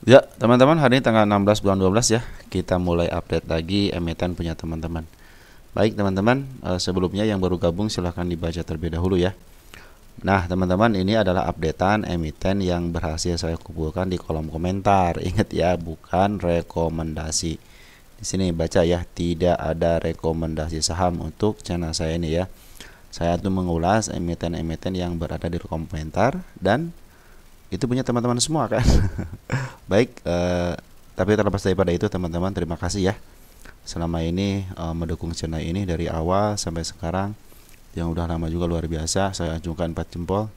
Ya, teman-teman, hari ini tanggal 16 bulan 12 ya. Kita mulai update lagi emiten punya teman-teman. Baik, teman-teman, sebelumnya yang baru gabung silahkan dibaca terlebih dahulu ya. Nah, teman-teman, ini adalah updatean emiten yang berhasil saya kumpulkan di kolom komentar. Ingat ya, bukan rekomendasi. Di sini baca ya, tidak ada rekomendasi saham untuk channel saya ini ya. Saya tuh mengulas emiten-emiten yang berada di kolom komentar dan itu punya teman-teman semua kan. Baik, tapi terlepas daripada itu teman-teman, terima kasih ya selama ini mendukung channel ini dari awal sampai sekarang. Yang udah lama juga luar biasa, saya ajukan 4 jempol.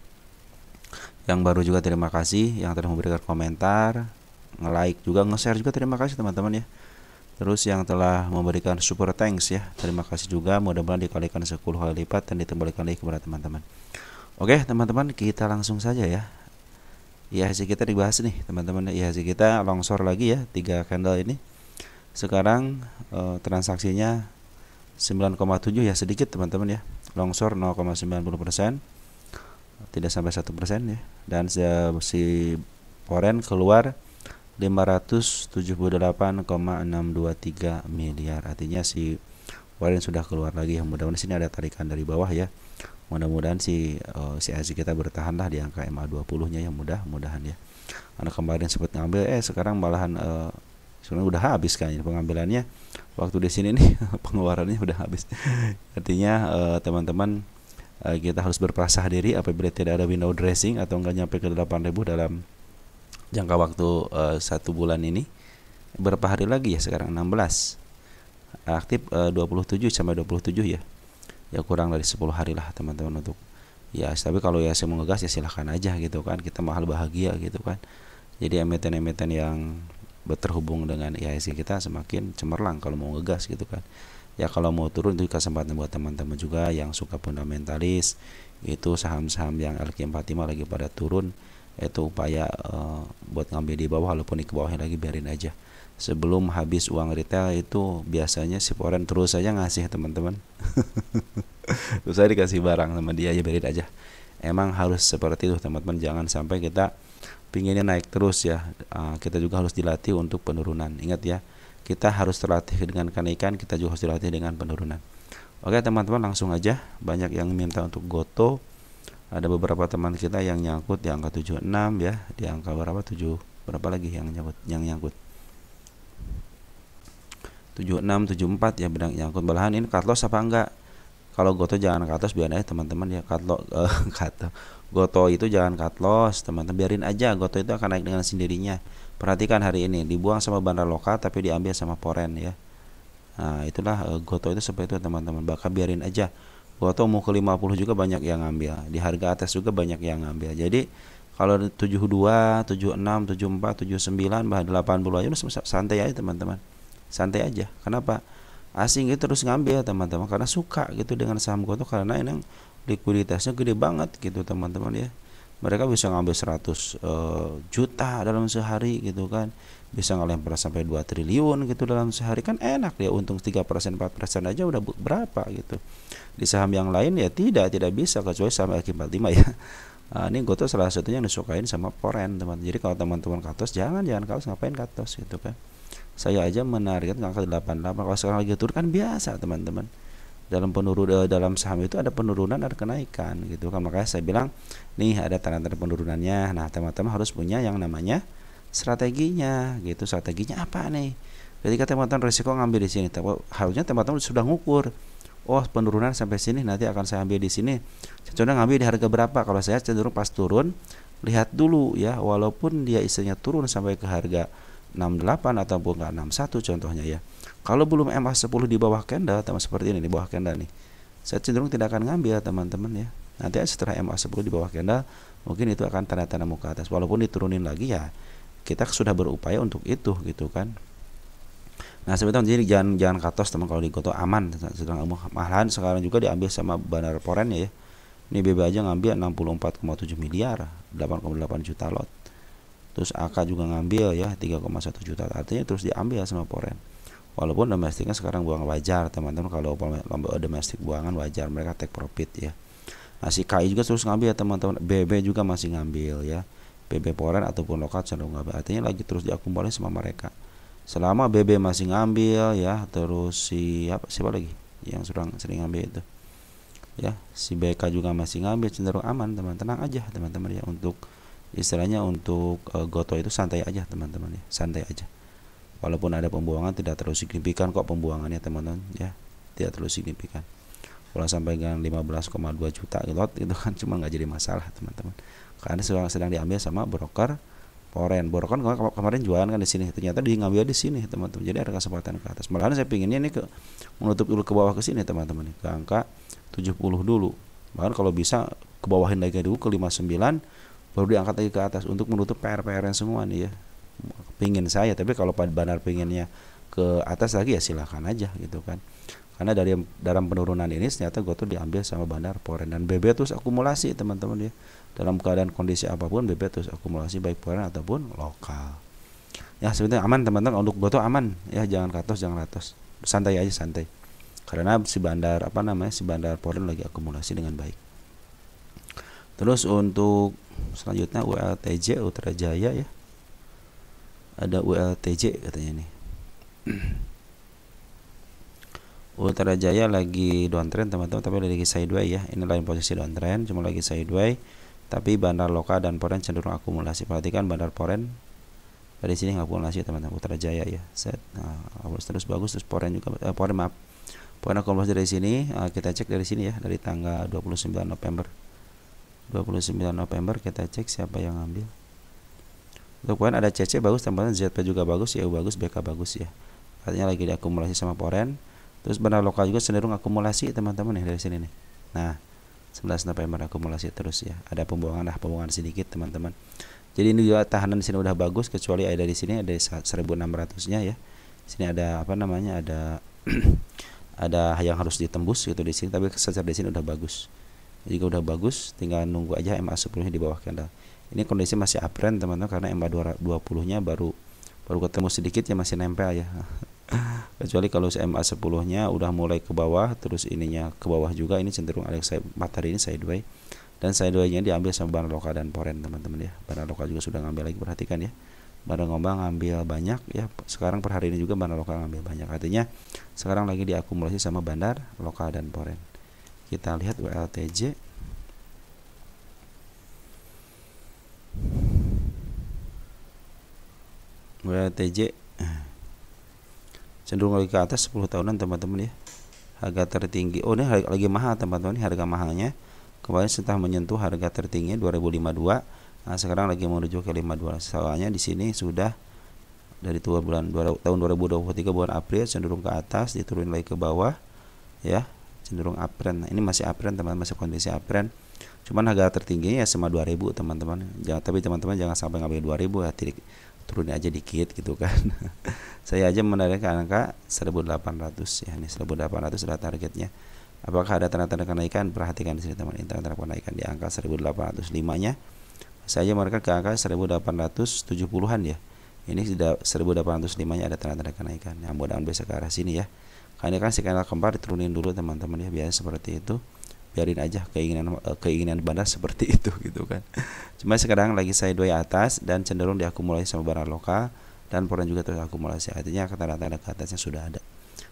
Yang baru juga terima kasih, yang telah memberikan komentar, nge-like juga, nge-share juga, terima kasih teman-teman ya. Terus yang telah memberikan super thanks ya, terima kasih juga. Mudah-mudahan dikalikan 10 kali lipat dan dikembalikan lagi kepada teman-teman. Oke teman-teman, kita langsung saja ya. IHSG kita dibahas nih teman-teman. IHSG kita longsor lagi ya, 3 candle ini. Sekarang transaksinya 9,7 ya, sedikit teman-teman ya. Longsor 0,90%, tidak sampai 1% ya. Dan si foreign keluar 578,623 miliar. Artinya si foreign sudah keluar lagi ya. Mudah-mudahan sini ada tarikan dari bawah ya. Mudah-mudahan si IHSG kita bertahanlah di angka MA20 nya ya, mudah-mudahan ya. Karena kemarin sempat ngambil sekarang malahan sebenarnya udah habis kan pengambilannya. Waktu di sini nih pengeluarannya udah habis. Artinya teman-teman, kita harus berpasrah diri apabila tidak ada window dressing atau enggak nyampe ke 8.000 dalam jangka waktu 1 bulan ini. Berapa hari lagi ya sekarang? 16. Aktif 27 sampai 27 ya. Ya kurang dari 10 hari lah teman-teman untuk ya. Tapi kalau ya saya mau ngegas ya silahkan aja gitu kan, kita mahal bahagia gitu kan. Jadi emiten-emiten yang terhubung dengan IHSG kita semakin cemerlang kalau mau ngegas gitu kan. Ya kalau mau turun itu kesempatan buat teman-teman juga yang suka fundamentalis. Itu saham-saham yang LQ45 lagi pada turun, itu upaya buat ngambil di bawah, walaupun di bawahnya lagi biarin aja. Sebelum habis uang retail itu biasanya si foreign terus saja ngasih teman-teman. Terus saya dikasih barang sama dia, ya biarin aja. Emang harus seperti itu teman-teman, jangan sampai kita pinginnya naik terus ya. Kita juga harus dilatih untuk penurunan. Ingat ya, kita harus terlatih dengan kenaikan, kita juga harus dilatih dengan penurunan. Oke teman-teman, langsung aja. Banyak yang minta untuk goto. Ada beberapa teman kita yang nyangkut di angka 76 ya, di angka berapa, 7 berapa lagi yang nyangkut 76 74 ya, bedang nyangkut. Belahan ini cut loss apa enggak? Kalau goto jangan cut loss, biarin aja teman-teman ya. Goto itu jangan cut loss teman-teman, biarin aja. Goto itu akan naik dengan sendirinya. Perhatikan hari ini dibuang sama bandar lokal tapi diambil sama foreign ya. Nah itulah goto itu seperti itu teman-teman. Bahkan biarin aja. Goto mau ke 50 juga banyak yang ngambil, di harga atas juga banyak yang ngambil. Jadi kalau 72, 76, 74, 79, bahkan 80 aja santai aja teman-teman. Santai aja. Kenapa? Asing itu terus ngambil teman-teman karena suka gitu dengan saham goto, karena ini likuiditasnya gede banget gitu teman-teman ya. Mereka bisa ngambil 100 juta dalam sehari gitu kan, bisa ngelempar sampai 2 triliun gitu dalam sehari, kan enak ya. Untung 3% 4% aja udah berapa gitu. Di saham yang lain ya tidak bisa, kecuali saham LQ45 ya. Ini goto salah satunya yang disukain sama foreign teman. Jadi kalau teman-teman katos, jangan katos, ngapain katos gitu kan. Saya aja menarget angka 88. Kalau sekarang lagi turun kan biasa teman-teman. Dalam saham itu ada penurunan, ada kenaikan gitu kan. Makanya saya bilang nih ada tanda-tanda penurunannya. Nah teman-teman harus punya yang namanya strateginya gitu. Strateginya apa nih? Ketika teman-teman risiko ngambil di sini, harusnya teman-teman sudah ngukur. Oh penurunan sampai sini, nanti akan saya ambil di sini. Contohnya ngambil di harga berapa? Kalau saya cenderung pas turun lihat dulu ya, walaupun dia isinya turun sampai ke harga 68 ataupun enggak 61 contohnya ya. Kalau belum MA10 di bawah candle, teman seperti ini di bawah candle nih, saya cenderung tidak akan ngambil teman-teman ya. Nanti setelah MA10 di bawah candle, mungkin itu akan tanda-tanda mau ke atas. Walaupun diturunin lagi ya, kita sudah berupaya untuk itu gitu kan. Nah sebetulnya jadi jangan katos teman, kalau di goto aman. Sedang malahan sekarang juga diambil sama bandar foreign ya. Ini BB aja ngambil 64,7 miliar, 8,8 juta lot. Terus AK juga ngambil ya 3,1 juta. Artinya terus diambil sama foreign. Walaupun domestiknya sekarang buang wajar teman-teman, kalau domestik buangan wajar, mereka take profit ya. Nah si KI juga terus ngambil ya teman-teman, BB juga masih ngambil ya. BB Poren ataupun lokal cenderung ngambil. Artinya lagi terus diakumulasi sama mereka. Selama BB masih ngambil ya, terus siapa lagi yang sering ngambil itu ya, si BK juga masih ngambil, cenderung aman teman, tenang aja teman-teman ya. Untuk istilahnya untuk goto itu santai aja teman-teman ya, santai aja. Walaupun ada pembuangan tidak terlalu signifikan kok pembuangannya teman-teman ya, tidak terlalu signifikan. Kalau sampai dengan 15,2 juta lot itu kan cuma nggak jadi masalah teman-teman, karena sedang diambil sama broker Poren. Broker kemarin jualan kan di sini, ternyata dia ngambil di sini teman-teman. Jadi ada kesempatan ke atas. Malahan saya pinginnya ini menutup dulu ke bawah ke sini teman-teman, ke angka 70 dulu. Bahkan kalau bisa ke bawahin lagi dulu ke 59, baru diangkat lagi ke atas untuk menutup PR-PR yang semua nih ya. Pingin saya, tapi kalau Bandar pinginnya ke atas lagi ya silahkan aja gitu kan. Karena dalam penurunan ini ternyata GoTo diambil sama Bandar Poren, dan BB terus akumulasi teman-teman ya. Dalam keadaan kondisi apapun BB terus akumulasi baik Poren ataupun lokal. Ya sebetulnya aman teman-teman, untuk GoTo aman ya, jangan katos, santai aja, santai. Karena si Bandar si Bandar Poren lagi akumulasi dengan baik. Terus untuk selanjutnya ULTJ Ultra Jaya ya. Ada ULTJ katanya nih. Ultra Jaya lagi downtrend teman-teman, tapi lagi sideways ya. Ini lain posisi downtrend, cuma lagi sideways. Tapi Bandar Lokal dan Poren cenderung akumulasi. Perhatikan Bandar Poren dari sini akumulasi teman-teman. Ultra Jaya ya. Set. Nah, terus bagus, terus Poren juga Poren akumulasi dari sini. Kita cek dari sini ya, dari tanggal 29 November. 29 November kita cek siapa yang ngambil. Untuk Poren ada CC bagus teman-teman, ZP juga bagus, YU bagus, BK bagus ya. Artinya lagi diakumulasi sama Poren. Terus Bandar Lokal juga cenderung akumulasi teman-teman nih dari sini nih. Nah, 11 November akumulasi terus ya. Ada pembuangan sedikit teman-teman. Jadi ini juga tahanan di sini udah bagus, kecuali ada di sini ada 1600-nya ya. Sini ada ada ada yang harus ditembus gitu di sini, tapi secara di sini udah bagus. Jika udah bagus, tinggal nunggu aja MA 10-nya di bawah candle. Ini kondisi masih uptrend teman-teman, karena MA 20-nya baru ketemu sedikit ya, masih nempel ya. Kecuali kalau MA 10-nya udah mulai ke bawah, terus ininya ke bawah juga, ini cenderung matahari ini sideways, dan sideways-nya diambil sama Bandar Lokal dan Poren teman-teman ya. Bandar Lokal juga sudah ngambil lagi, perhatikan ya. Bandar Ngombang ngambil banyak ya. Sekarang per hari ini juga Bandar Lokal ngambil banyak. Artinya sekarang lagi diakumulasi sama Bandar Lokal dan Poren. Kita lihat WLTJ. WLTJ cenderung lagi ke atas 10 tahunan teman-teman ya. Harga tertinggi, ini lagi mahal teman-teman, harga mahalnya kemarin setelah menyentuh harga tertinggi 2052. Nah, sekarang lagi menuju ke 52. Soalnya di sini sudah dari tahun 2023 bulan April cenderung ke atas, diturunin lagi ke bawah ya, cenderung uptrend. Nah, ini masih uptrend teman-teman, masih kondisi uptrend. Cuman harga tertingginya ya sama 2000 teman-teman. Tapi teman-teman jangan sampai ngambil 2000 ya, turunin aja dikit gitu kan. Saya aja menarik ke angka 1800 ya. Ini 1800 sudah targetnya. Apakah ada tanda-tanda kenaikan? Perhatikan di sini teman, tanda-tanda kenaikan di angka 1805-nya. Saya aja menarik ke angka 1870-an ya. Ini sudah 1805-nya ada tanda-tanda kenaikan. Yang mudah-mudahan bisa ke arah sini ya. Karena kan si kanal kembar diturunin dulu teman-teman ya, biasanya seperti itu. Biarin aja keinginan Bandar seperti itu gitu kan. Cuma sekarang lagi sideways atas dan cenderung diakumulasi sama Bandar Lokal dan Poren juga terus akumulasi. Artinya tanda-tanda ke atasnya sudah ada.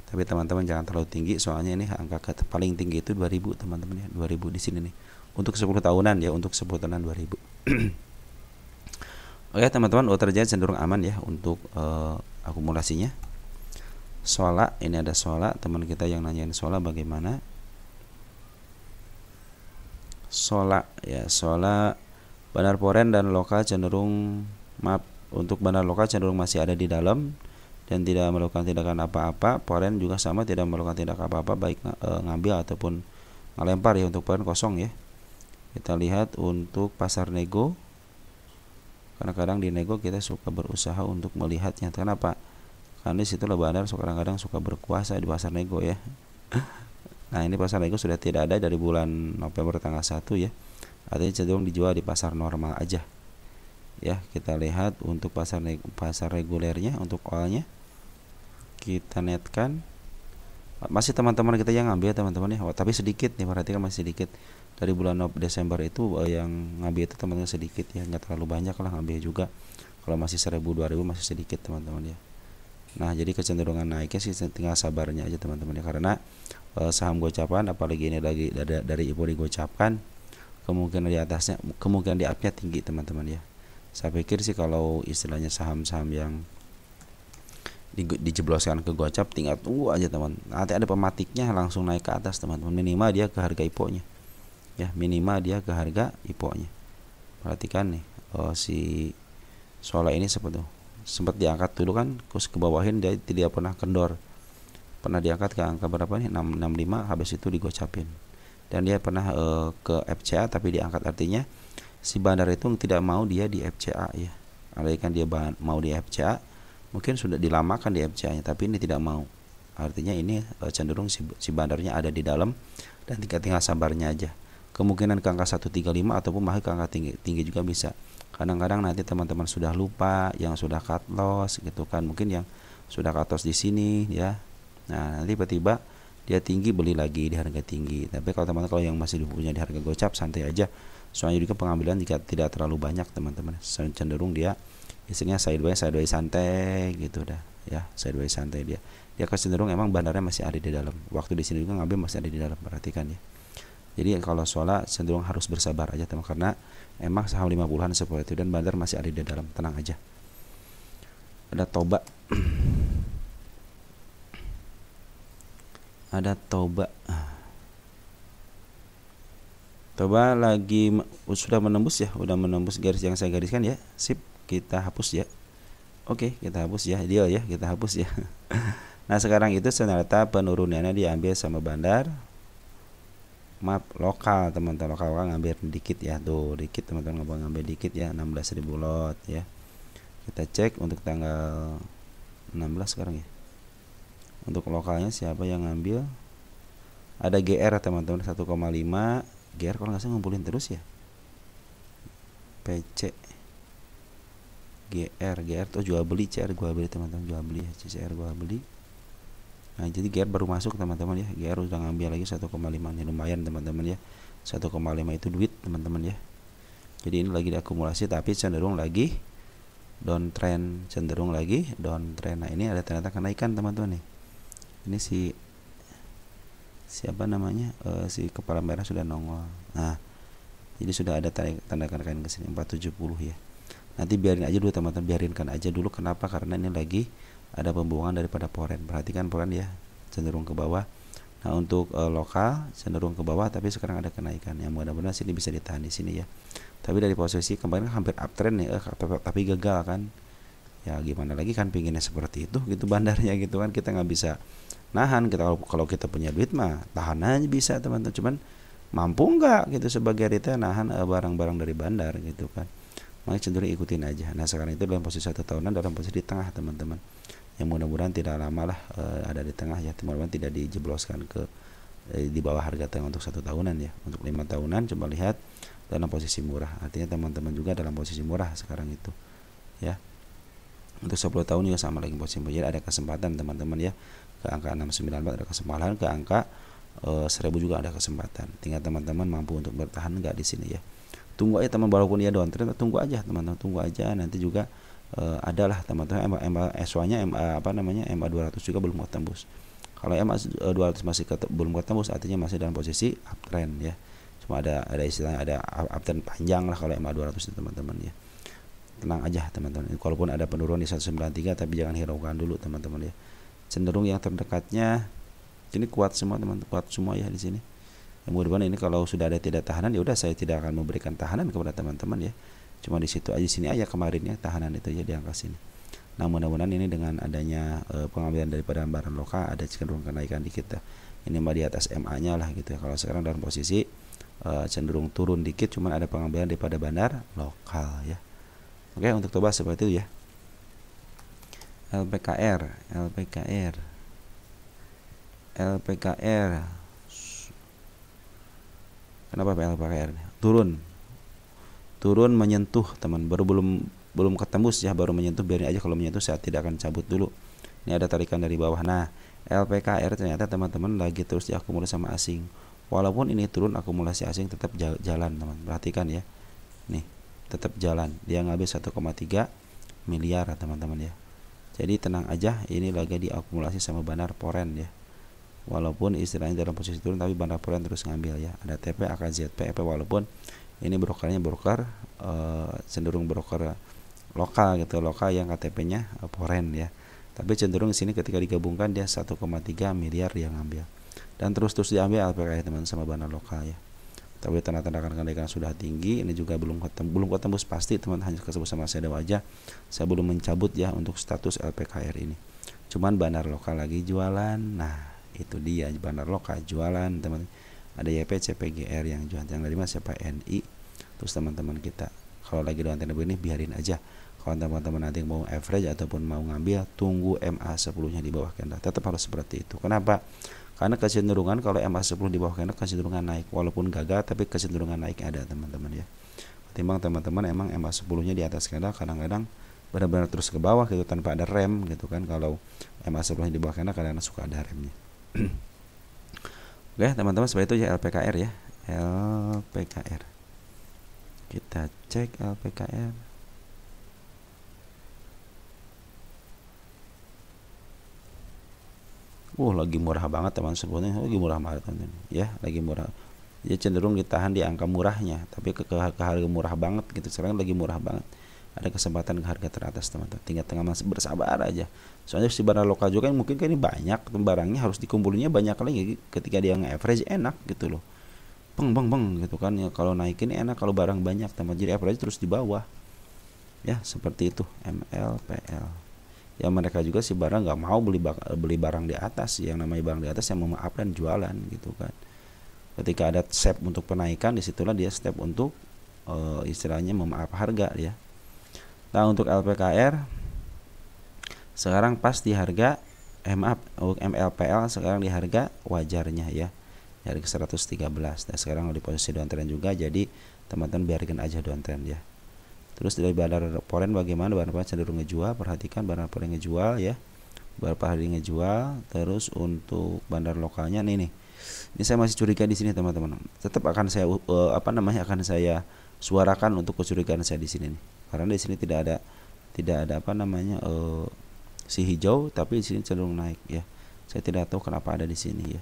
Tapi teman-teman jangan terlalu tinggi, soalnya ini angka paling tinggi itu 2000 teman-teman ya. 2000 di sini nih. Untuk 10 tahunan ya, untuk 10 tahunan 2000. Oke teman-teman, Ultra cenderung aman ya untuk akumulasinya. Sola, ini ada Sola, teman kita yang nanyain Sola bagaimana. Sola ya, Sola Bandar Poren dan Lokal cenderung untuk Bandar Lokal cenderung masih ada di dalam dan tidak melakukan tindakan apa-apa. Poren juga sama, tidak melakukan tindakan apa-apa, baik ngambil ataupun ngelempar ya. Untuk Poren kosong ya. Kita lihat untuk pasar nego. Kadang-kadang di nego kita suka berusaha untuk melihatnya. Kenapa? Karena disitulah Bandar kadang-kadang suka berkuasa di pasar nego ya. Nah, ini pasar nego sudah tidak ada dari bulan November tanggal 1 ya. Artinya cenderung dijual di pasar normal aja. Ya, kita lihat untuk pasar regulernya, untuk oilnya. Kita netkan. Masih teman-teman kita yang ngambil teman-teman ya. Tapi sedikit nih, perhatikan masih sedikit. dari bulan Desember itu yang ngambil itu teman-teman sedikit ya, nggak terlalu banyak lah ngambil juga. Kalau masih 1000 2000 masih sedikit teman-teman ya. Nah jadi kecenderungan naiknya sih tinggal sabarnya aja teman-teman ya, karena saham gocapan apalagi ini lagi dari ibu digocapkan, kemungkinan di atasnya, kemungkinan di upnya tinggi teman-teman ya. Saya pikir sih kalau istilahnya saham-saham yang dijebloskan ke gocap, tinggal tunggu aja teman, nanti ada pematiknya langsung naik ke atas teman-teman. Minimal dia ke harga IPO-nya ya, minimal dia ke harga IPO-nya. Perhatikan nih, si Sola ini sempat diangkat dulu kan, terus ke bawahin dia tidak pernah kendor, pernah diangkat ke angka berapa nih, 665, habis itu digocapin. Dan dia pernah ke FCA tapi diangkat, artinya si bandar itu tidak mau dia di FCA ya. Andai kan dia mau di FCA, mungkin sudah dilamakan di FCA-nya, tapi ini tidak mau. Artinya ini cenderung si bandarnya ada di dalam dan tinggal sabarnya aja. Kemungkinan ke angka 135 ataupun malah ke angka tinggi juga bisa. Kadang-kadang nanti teman-teman sudah lupa yang sudah cut loss gitu kan, mungkin yang sudah cut loss di sini ya. Nah nanti tiba-tiba dia tinggi, beli lagi di harga tinggi. Tapi kalau teman-teman kalau yang masih punya di harga gocap, santai aja. Soalnya juga pengambilan jika tidak terlalu banyak teman-teman, cenderung dia istilahnya sideways santai gitu dah ya, sideways santai dia kecenderung emang bandarnya masih ada di dalam. Waktu di sini juga ngambil masih ada di dalam, perhatikan ya. Jadi kalau Sola cenderung harus bersabar aja teman, karena emang saham 50-an seperti itu dan bandar masih ada di dalam, tenang aja. Ada Toba. Ada Toba. Toba lagi sudah menembus ya, udah menembus garis yang saya gariskan ya. Sip, kita hapus ya. Oke, kita hapus ya, deal ya, kita hapus ya. Nah sekarang itu ternyata penurunannya diambil sama bandar, maaf lokal teman-teman, lokal kan ngambil dikit ya, tuh dikit teman-teman, ngambil dikit ya, 16.000 lot ya. Kita cek untuk tanggal 16 sekarang ya. Untuk lokalnya siapa yang ngambil? Ada GR teman-teman 1,5. GR kalau nggak salah ngumpulin terus ya. PC GR tuh jual beli, CR jual beli teman-teman, jual beli ya, CR jual beli. Nah jadi GR baru masuk teman-teman ya, GR udah ngambil lagi 1,5 nih, lumayan teman-teman ya. 1,5 itu duit teman-teman ya. Jadi ini lagi diakumulasi tapi cenderung lagi downtrend, cenderung lagi downtrend. Nah ini ada ternyata kenaikan teman-teman nih. Ini siapa namanya, si kepala merah sudah nongol. Nah jadi sudah ada tanda kenaikan ke sini 470 ya. Nanti biarin aja dulu teman-teman, biarinkan aja dulu. Kenapa? Karena ini lagi ada pembuangan daripada poren. Perhatikan poren ya, cenderung ke bawah. Nah untuk lokal cenderung ke bawah, tapi sekarang ada kenaikan. Yang mudah-mudahan sini bisa ditahan di sini ya. Tapi dari posisi kemarin hampir uptrend ya, tapi gagal kan. Ya gimana lagi kan, pinginnya seperti itu gitu bandarnya gitu kan, kita nggak bisa nahan. Kita kalau kita punya duit mah tahan aja bisa teman-teman, cuman mampu nggak gitu sebagai retail nahan barang-barang dari bandar gitu kan. Makanya cenderung ikutin aja. Nah sekarang itu dalam posisi 1 tahunan, dalam posisi di tengah teman-teman. Yang mudah-mudahan tidak lama lah ada di tengah ya, mudah-mudahan tidak dijebloskan ke di bawah harga tengah untuk 1 tahunan ya. Untuk 5 tahunan coba lihat dalam posisi murah, artinya teman-teman juga dalam posisi murah sekarang itu ya. Untuk 10 tahun juga sama lagi posisi murah, jadi ada kesempatan teman-teman ya, ke angka 694 ada kesempatan, ke angka 1000 juga ada kesempatan. Tinggal teman-teman mampu untuk bertahan nggak di sini ya. Tunggu aja teman, walaupun dia downtrend, tunggu aja teman-teman, tunggu aja. Nanti juga adalah teman-teman MA-nya MA 200 juga belum ketembus. Kalau MA 200 masih belum ketembus, artinya masih dalam posisi uptrend ya. Cuma ada istilahnya ada uptrend panjang lah kalau MA 200 itu teman-teman ya. Tenang aja teman-teman. Walaupun ada penurunan di 193, tapi jangan hiraukan dulu teman-teman ya. Cenderung yang terdekatnya ini kuat semua teman-teman, kuat semua ya di sini. Mudah-mudahan ini kalau sudah ada tidak tahanan, ya udah saya tidak akan memberikan tahanan kepada teman-teman ya. Cuma di situ aja, sini aja kemarin ya tahanan itu ya di angka sini. Nah mudah-mudahan ini dengan adanya pengambilan daripada barang lokal ada cenderung kenaikan dikit ya. Ini mah di atas MA-nya lah gitu ya. Kalau sekarang dalam posisi cenderung turun dikit, cuman ada pengambilan daripada bandar lokal ya. Oke, untuk coba seperti itu ya. LPKR kenapa LPKR turun menyentuh teman, belum ketembus ya, baru menyentuh, biarin aja, kalau menyentuh saya tidak akan cabut dulu. Ini ada tarikan dari bawah. Nah LPKR ternyata teman-teman lagi terus diakumulasi sama asing. Walaupun ini turun, akumulasi asing tetap jalan teman. Perhatikan ya, nih tetap jalan, dia ngambil 1,3 miliar teman-teman ya. Jadi tenang aja, ini lagi diakumulasi sama Bandar Poren ya. Walaupun istilahnya dalam posisi turun, tapi Bandar Poren terus ngambil ya. Ada TP, AKZP, EP, walaupun ini brokernya broker cenderung broker lokal gitu, lokal yang KTP-nya Poren ya. Tapi cenderung di sini ketika digabungkan dia 1,3 miliar dia ngambil. Dan terus diambil LPKR teman sama Bandar lokal ya. Tapi tanda-tanda kenaikan sudah tinggi, ini juga belum ketembus pasti teman, hanya kesebut sama saya aja. Saya belum mencabut ya untuk status LPKR ini. Cuman Bandar lokal lagi jualan. Nah, itu dia Bandar lokal jualan teman. Ada YP CPGR yang jualan, yang dari mana siapa NI. Terus teman-teman kita kalau lagi down trend begini biarin aja. Kalau teman-teman nanti mau average ataupun mau ngambil, tunggu MA10-nya di bawah candle. Tetap harus seperti itu. Kenapa? Karena kecenderungan kalau MA10 di bawah candle kecenderungan naik, walaupun gagal tapi kecenderungan naik ada teman-teman ya. Ketimbang teman-teman emang MA10-nya di atas candle kadang-kadang benar-benar terus ke bawah gitu tanpa ada rem gitu kan. Kalau MA10-nya di bawah candle kadang-kadang suka ada remnya. Oke teman-teman, seperti itu ya LPKR ya. LPKR. Kita cek LPKR. Lagi murah banget teman, sebetulnya lagi murah banget teman ya, lagi murah ya, cenderung ditahan di angka murahnya, tapi ke harga murah banget gitu. Sekarang lagi murah banget, ada kesempatan ke harga teratas teman-teman, tinggal tengah masih bersabar aja. Soalnya si barang lokal juga mungkin kan ini banyak barangnya, harus dikumpulinnya banyak lagi, ketika dia nge-average enak gitu loh, beng gitu kan ya. Kalau naikin enak kalau barang banyak teman, jadi average terus di bawah ya, seperti itu MLPL ya. Mereka juga si barang nggak mau beli barang di atas, yang namanya barang di atas yang memaafkan jualan gitu kan. Ketika ada step untuk penaikan, disitulah dia step untuk istilahnya memaaf harga ya. Nah untuk LPKR sekarang pas di harga MLPL sekarang di harga wajarnya ya, dari 113. Nah sekarang di posisi downtrend juga, jadi teman-teman biarkan aja downtrend ya. Terus dari Bandar Poren bagaimana? Bandar Poren cenderung ngejual, perhatikan Bandar Poren ngejual ya, beberapa hari ngejual. Terus untuk bandar lokalnya nih ini saya masih curiga di sini teman-teman. Tetap akan saya akan saya suarakan untuk kecurigaan saya di sini nih, karena di sini tidak ada si hijau, tapi di sini cenderung naik ya. Saya tidak tahu kenapa ada di sini ya.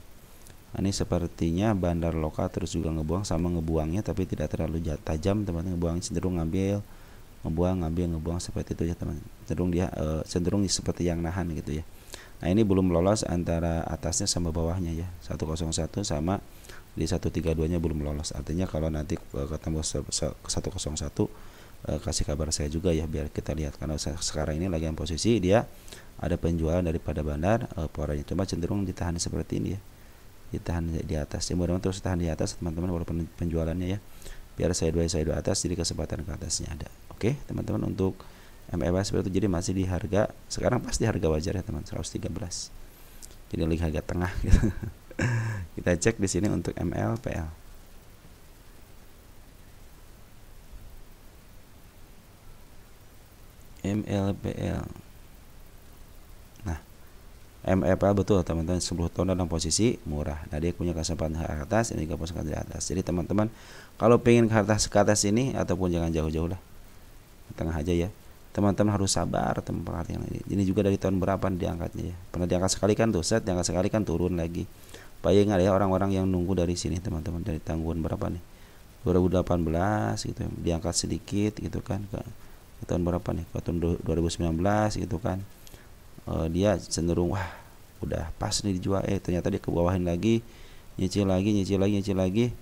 Nah, ini sepertinya bandar lokal terus juga ngebuang, sama ngebuangnya tapi tidak terlalu tajam teman-teman. Ngebuangnya cenderung ngebuang seperti itu ya teman. Cenderung seperti yang nahan gitu ya. Nah ini belum lolos antara atasnya sama bawahnya ya, 101 sama di 132 nya belum lolos. Artinya kalau nanti ketemu 101 kasih kabar saya juga ya, biar kita lihat. Karena sekarang ini lagi yang posisi dia ada penjualan daripada bandar Porennya, cuma cenderung ditahan seperti ini ya, ditahan di atas ya. Mudah-mudahan terus tahan di atas teman-teman walaupun penjualannya ya, biar saya dua atas, jadi kesempatan ke atasnya ada. Oke teman-teman, untuk MLPL seperti itu, jadi masih di harga sekarang pas di harga wajar ya teman, 113. Jadi lagi harga tengah gitu. Kita cek di sini untuk MLPL. Nah MLPL betul teman-teman, 10 tahun dalam posisi murah. Nah dia punya kesempatan ke atas, ini juga kesempatan di atas. Jadi teman-teman kalau pengen ke atas ini, ataupun jangan jauh-jauh lah, tengah aja ya. Teman-teman harus sabar teman-teman. Ini juga dari tahun berapa diangkatnya ya, pernah diangkat sekali kan tuh set, diangkat sekali kan turun lagi. Bayangin ya orang-orang yang nunggu dari sini teman-teman, dari tahun berapa nih, 2018 gitu, diangkat sedikit gitu kan ke tahun berapa nih, ke tahun 2019 gitu kan. Dia cenderung wah udah pas nih dijual, ternyata dia ke bawahin lagi, nyicil lagi.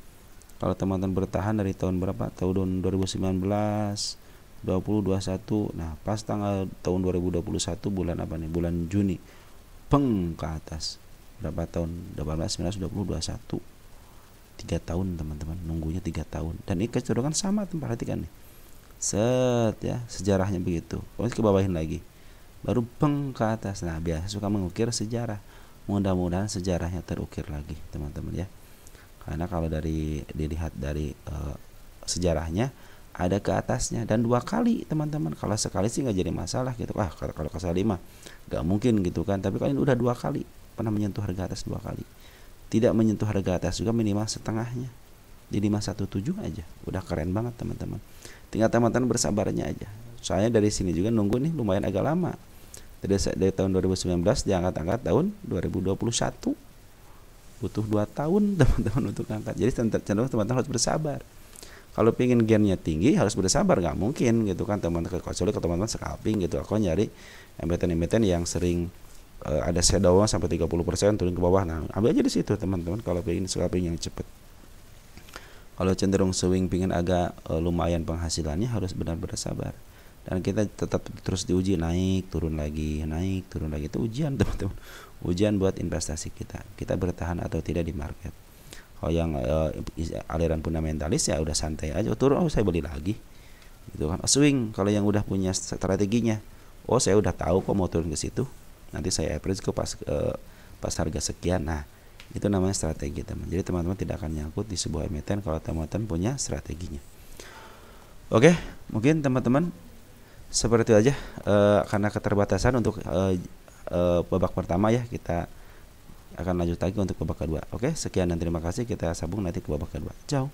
Kalau teman-teman bertahan dari tahun berapa, tahun 2019 2021, nah pas tanggal tahun 2021 bulan apa nih, bulan Juni, peng ke atas. Berapa tahun, 18, 19, 20, 21, 3 tahun teman-teman, nunggunya 3 tahun. Dan ini kecenderungan sama, perhatikan nih, set ya, sejarahnya begitu. Kemudian kebawahin lagi, baru peng ke atas. Nah biasa suka mengukir sejarah, mudah-mudahan sejarahnya terukir lagi teman-teman ya. Karena kalau dilihat dari sejarahnya ada ke atasnya, dan 2 kali teman-teman. Kalau sekali sih nggak jadi masalah gitu. Kalau ke 5 nggak mungkin gitu kan, tapi kali ini udah 2 kali pernah menyentuh harga atas 2 kali. tidak menyentuh harga atas juga minimal setengahnya di 517 aja. Udah keren banget teman-teman. Tinggal teman-teman bersabarnya aja. Soalnya dari sini juga nunggu nih lumayan agak lama. Dari tahun 2019 diangkat-angkat tahun 2021. Butuh 2 tahun teman-teman untuk angkat. Jadi cenderung teman-teman harus bersabar. Kalau pengen gennya tinggi harus bersabar, nggak mungkin gitu kan teman-teman. Kecuali kalau teman-teman scalping gitu, aku nyari emiten-emiten yang sering ada shadow sampai 30% turun ke bawah. Nah, ambil aja di situ teman-teman kalau pengen scalping yang cepet. Kalau cenderung swing pengen agak lumayan penghasilannya harus benar-benar sabar. Dan kita tetap terus diuji, naik turun lagi itu ujian teman-teman. Ujian buat investasi kita bertahan atau tidak di market. Kalau yang aliran fundamentalis ya udah santai aja, turun saya beli lagi gitu kan. Swing kalau yang udah punya strateginya, saya udah tahu kok mau turun ke situ, nanti saya average ke pas harga sekian. Nah, itu namanya strategi teman. Jadi teman-teman tidak akan nyangkut di sebuah emiten kalau teman-teman punya strateginya. Oke, mungkin teman-teman seperti itu aja, karena keterbatasan untuk babak pertama ya, kita akan lanjut lagi untuk babak kedua. Oke, sekian dan terima kasih. Kita sambung nanti ke babak kedua. Ciao.